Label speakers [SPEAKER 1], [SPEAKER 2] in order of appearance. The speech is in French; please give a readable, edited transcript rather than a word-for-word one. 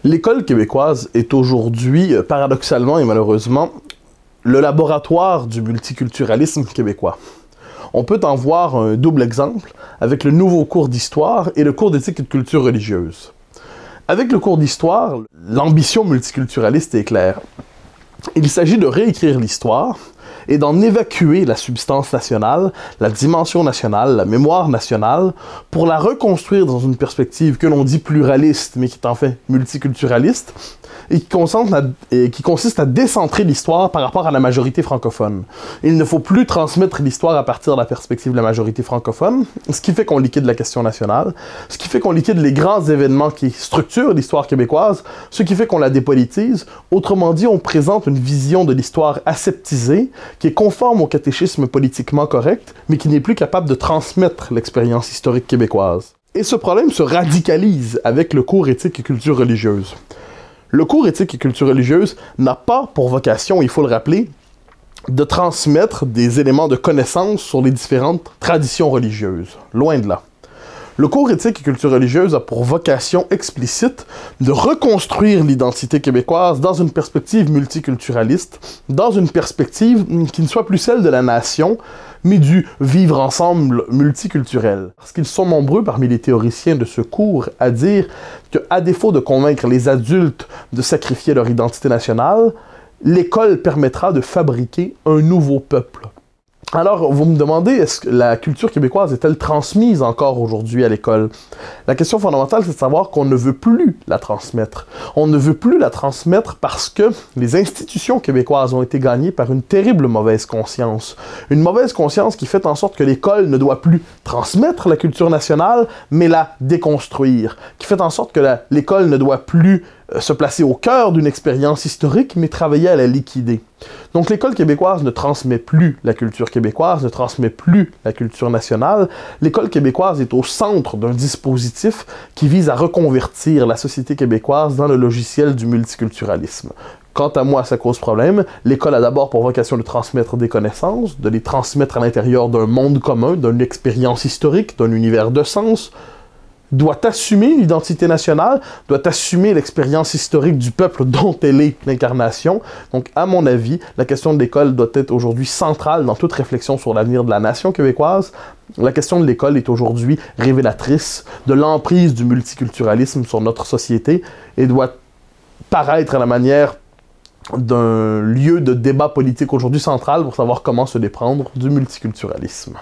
[SPEAKER 1] L'école québécoise est aujourd'hui, paradoxalement et malheureusement, le laboratoire du multiculturalisme québécois. On peut en voir un double exemple avec le nouveau cours d'histoire et le cours d'éthique et de culture religieuse. Avec le cours d'histoire, l'ambition multiculturaliste est claire. Il s'agit de réécrire l'histoire et d'en évacuer la substance nationale, la dimension nationale, la mémoire nationale, pour la reconstruire dans une perspective que l'on dit pluraliste, mais qui est en fait multiculturaliste, et qui consiste à décentrer l'histoire par rapport à la majorité francophone. Il ne faut plus transmettre l'histoire à partir de la perspective de la majorité francophone, ce qui fait qu'on liquide la question nationale, ce qui fait qu'on liquide les grands événements qui structurent l'histoire québécoise, ce qui fait qu'on la dépolitise. Autrement dit, on présente une vision de l'histoire aseptisée, qui est conforme au catéchisme politiquement correct, mais qui n'est plus capable de transmettre l'expérience historique québécoise. Et ce problème se radicalise avec le cours éthique et culture religieuse. Le cours éthique et culture religieuse n'a pas pour vocation, il faut le rappeler, de transmettre des éléments de connaissance sur les différentes traditions religieuses. Loin de là. Le cours éthique et culture religieuse a pour vocation explicite de reconstruire l'identité québécoise dans une perspective multiculturaliste, dans une perspective qui ne soit plus celle de la nation, mais du vivre ensemble multiculturel. Parce qu'ils sont nombreux parmi les théoriciens de ce cours à dire qu'à défaut de convaincre les adultes de sacrifier leur identité nationale, l'école permettra de fabriquer un nouveau peuple. Alors, vous me demandez, est-ce que la culture québécoise est-elle transmise encore aujourd'hui à l'école? La question fondamentale, c'est de savoir qu'on ne veut plus la transmettre. On ne veut plus la transmettre parce que les institutions québécoises ont été gagnées par une terrible mauvaise conscience. Une mauvaise conscience qui fait en sorte que l'école ne doit plus transmettre la culture nationale, mais la déconstruire. Qui fait en sorte que l'école ne doit plus se placer au cœur d'une expérience historique, mais travailler à la liquider. Donc l'école québécoise ne transmet plus la culture québécoise, ne transmet plus la culture nationale. L'école québécoise est au centre d'un dispositif qui vise à reconvertir la société québécoise dans le logiciel du multiculturalisme. Quant à moi, ça cause problème. L'école a d'abord pour vocation de transmettre des connaissances, de les transmettre à l'intérieur d'un monde commun, d'une expérience historique, d'un univers de sens, doit assumer l'identité nationale, doit assumer l'expérience historique du peuple dont elle est l'incarnation. Donc, à mon avis, la question de l'école doit être aujourd'hui centrale dans toute réflexion sur l'avenir de la nation québécoise. La question de l'école est aujourd'hui révélatrice de l'emprise du multiculturalisme sur notre société et doit paraître à la manière d'un lieu de débat politique aujourd'hui central pour savoir comment se déprendre du multiculturalisme.